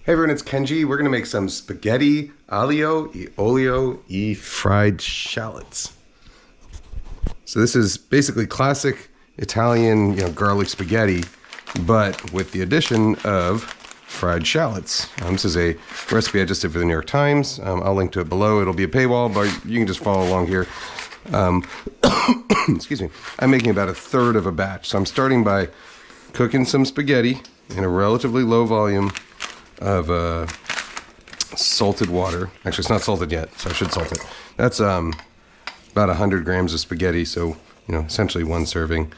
Hey everyone, it's Kenji. We're going to make some spaghetti aglio e olio e fried shallots. So this is basically classic Italian, garlic spaghetti, but with the addition of fried shallots. This is a recipe I just did for the New York Times. I'll link to it below. It'll be a paywall, but you can just follow along here. Excuse me. I'm making about a third of a batch. So I'm starting by cooking some spaghetti in a relatively low volume of salted water. Actually, it's not salted yet, so I should salt it. That's about 100 grams of spaghetti, so essentially one serving.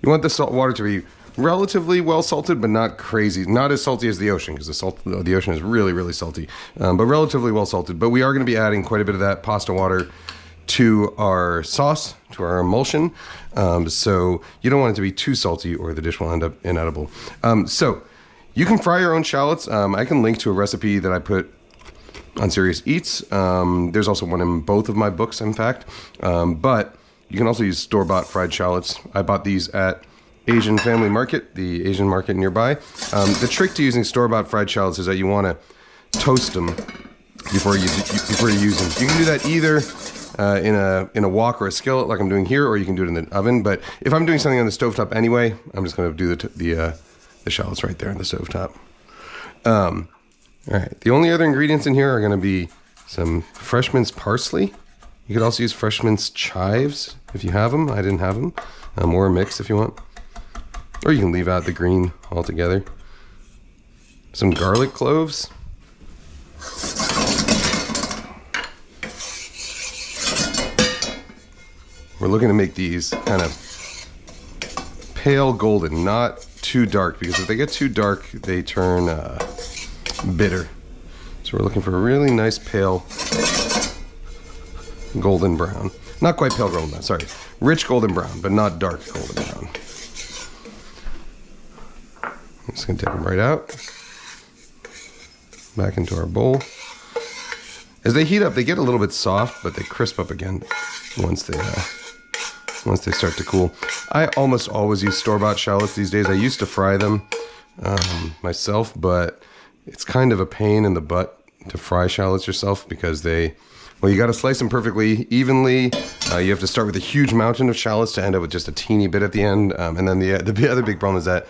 You want the salt water to be relatively well salted, but not crazy, not as salty as the ocean, because the ocean is really, really salty, but relatively well salted. But we are going to be adding quite a bit of that pasta water to our sauce, to our emulsion, so you don't want it to be too salty or the dish will end up inedible. So you can fry your own shallots. I can link to a recipe that I put on Serious Eats. There's also one in both of my books, in fact. But you can also use store-bought fried shallots. I bought these at Asian Family Market, the Asian market nearby. The trick to using store-bought fried shallots is that you want to toast them before you use them. You can do that either in a wok or a skillet like I'm doing here, or you can do it in the oven. But if I'm doing something on the stovetop anyway, I'm just going to do the shallots right there on the stovetop. All right, the only other ingredients in here are going to be some fresh minced parsley. You could also use fresh minced chives if you have them. I didn't have them. Or a mix if you want. Or you can leave out the green altogether. Some garlic cloves. We're looking to make these kind of pale golden, not too dark, because if they get too dark, they turn bitter. So we're looking for a really nice pale golden brown. Not quite pale golden brown, sorry. Rich golden brown, but not dark golden brown. I'm just gonna take them right out. Back into our bowl. As they heat up, they get a little bit soft, but they crisp up again once they start to cool. I almost always use store-bought shallots these days. I used to fry them myself, but it's kind of a pain in the butt to fry shallots yourself because you got to slice them perfectly evenly. You have to start with a huge mountain of shallots to end up with just a teeny bit at the end. And then the other big problem is that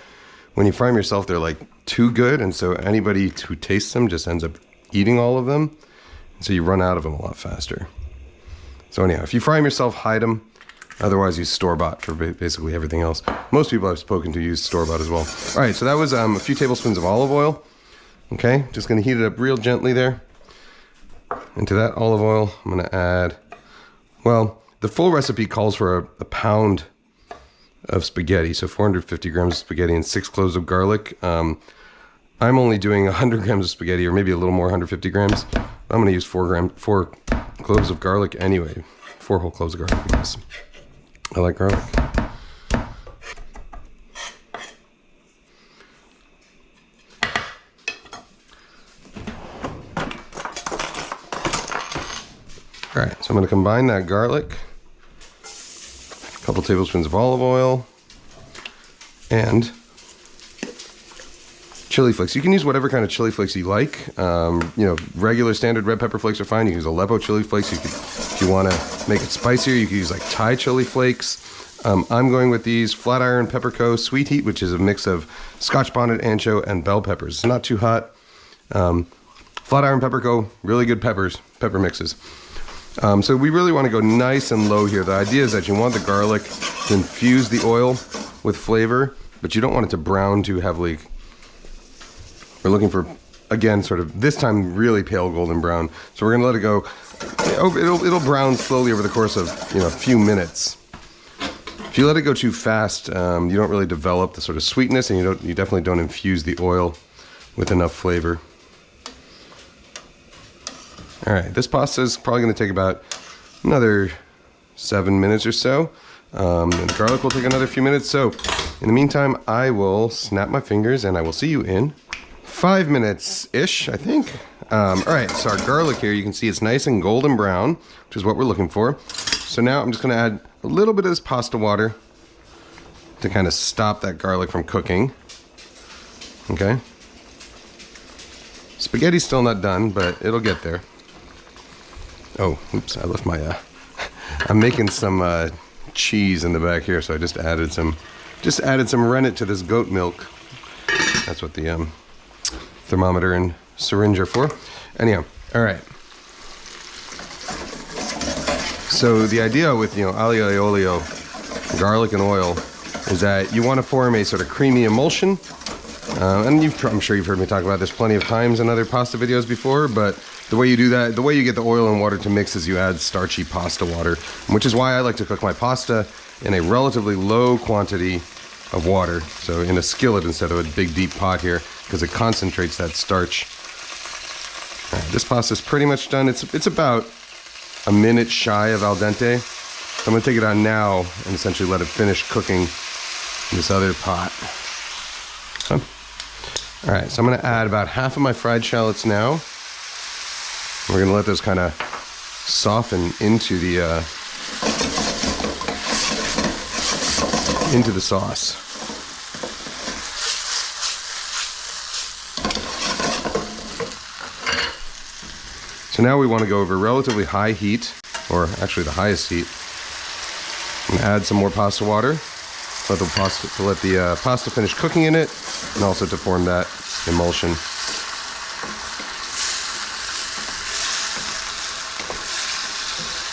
when you fry them yourself, they're like too good, and so anybody who tastes them just ends up eating all of them. And so you run out of them a lot faster. So anyhow, if you fry them yourself, hide them. Otherwise, use store-bought for basically everything else. Most people I've spoken to use store-bought as well. All right, so that was a few tablespoons of olive oil. Okay, just gonna heat it up real gently there. Into that olive oil, I'm gonna add, well, the full recipe calls for a pound of spaghetti, so 450 grams of spaghetti and 6 cloves of garlic. I'm only doing 100 grams of spaghetti, or maybe a little more, 150 grams. I'm gonna use 4 cloves of garlic anyway. 4 whole cloves of garlic because I like garlic. All right, so I'm going to combine that garlic, a couple tablespoons of olive oil, and chili flakes. You can use whatever kind of chili flakes you like. Regular standard red pepper flakes are fine. You can use Aleppo chili flakes. If you want to make it spicier, you can use like Thai chili flakes. I'm going with these Flat Iron Pepperco Sweet Heat, which is a mix of Scotch bonnet, ancho, and bell peppers. It's not too hot. Flat Iron Pepperco, really good pepper mixes. So we really want to go nice and low here. The idea is that you want the garlic to infuse the oil with flavor, but you don't want it to brown too heavily. We're looking for, again, sort of, this time, really pale golden brown. So we're going to let it go. It'll brown slowly over the course of, a few minutes. If you let it go too fast, you don't really develop the sort of sweetness, and you definitely don't infuse the oil with enough flavor. All right, this pasta is probably going to take about another 7 minutes or so. And the garlic will take another few minutes. So in the meantime, I will snap my fingers and I will see you in 5 minutes-ish, I think. All right, so our garlic here, you can see it's nice and golden brown, which is what we're looking for. So now I'm just going to add a little bit of this pasta water to kind of stop that garlic from cooking. Okay, Spaghetti's still not done, but it'll get there. Oh, oops, I left my, I'm making some cheese in the back here, so I just added some rennet to this goat milk. That's what the thermometer and syringe are for. Anyhow, all right. So the idea with, aglio e olio, garlic and oil, is that you want to form a sort of creamy emulsion. And I'm sure you've heard me talk about this plenty of times in other pasta videos before, but the way you do that, the way you get the oil and water to mix is you add starchy pasta water, which is why I like to cook my pasta in a relatively low quantity of water. So in a skillet instead of a big deep pot here, because it concentrates that starch. All right, this pasta is pretty much done. It's about a minute shy of al dente. So I'm gonna take it out now and essentially let it finish cooking in this other pot. So, all right, so I'm gonna add about half of my fried shallots now. We're gonna let those kind of soften into the sauce. So now we want to go over relatively high heat, or actually the highest heat, and add some more pasta water. Let the pasta finish cooking in it, and also to form that emulsion.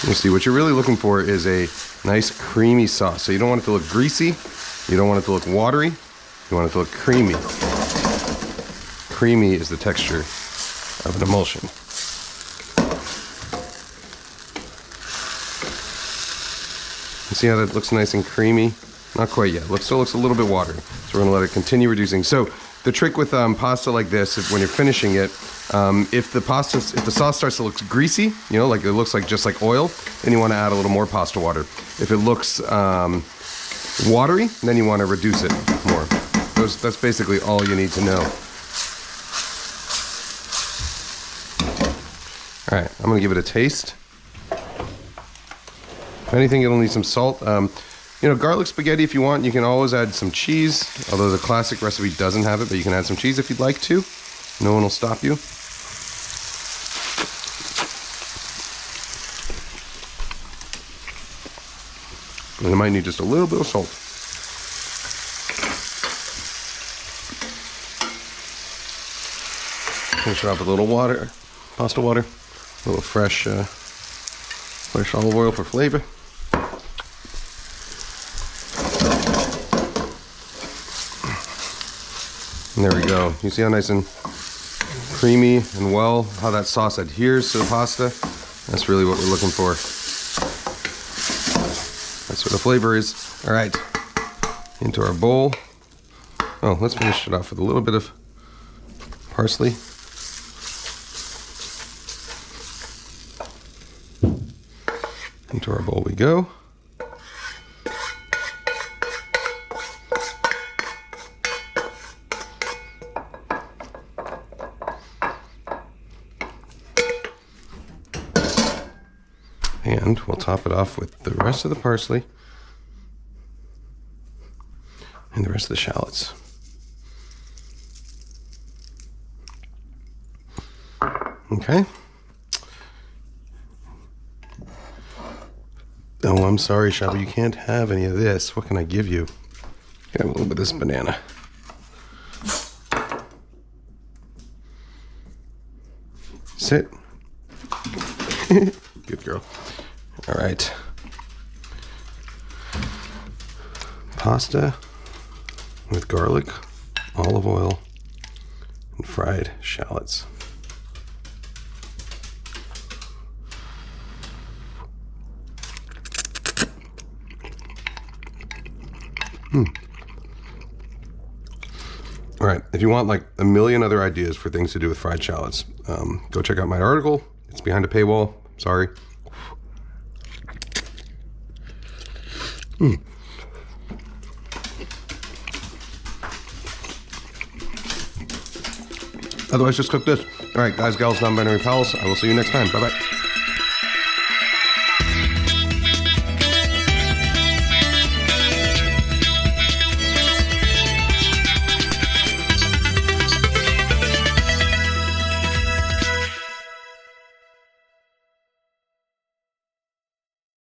You see, what you're really looking for is a nice creamy sauce. So you don't want it to look greasy, you don't want it to look watery, you want it to look creamy. Creamy is the texture of an emulsion. You see how that looks nice and creamy? Not quite yet. Still looks a little bit watery. So we're gonna let it continue reducing. So the trick with pasta like this is when you're finishing it, if the sauce starts to look greasy, like it looks like just like oil, then you want to add a little more pasta water. If it looks watery, then you want to reduce it more. That's basically all you need to know. All right, I'm gonna give it a taste. If anything, it'll need some salt. Garlic spaghetti, if you want, you can always add some cheese, although the classic recipe doesn't have it, but you can add some cheese if you'd like to. No one will stop you. And it might need just a little bit of salt. Finish it off with a little water, pasta water, a little fresh olive oil for flavor. And there we go. You see how nice and creamy and well, how that sauce adheres to the pasta? That's really what we're looking for. That's what the flavor is. All right, into our bowl. Oh, let's finish it off with a little bit of parsley. Into our bowl we go. And we'll top it off with the rest of the parsley and the rest of the shallots. Okay. Oh, I'm sorry, Shaba, you can't have any of this. What can I give you? Have a little bit of this banana. Sit. Good girl. All right. Pasta with garlic, olive oil, and fried shallots. All right, if you want like a million other ideas for things to do with fried shallots, go check out my article. It's behind a paywall. Sorry. Otherwise, just cook this. All right, guys, gals, non-binary pals. I will see you next time. Bye-bye.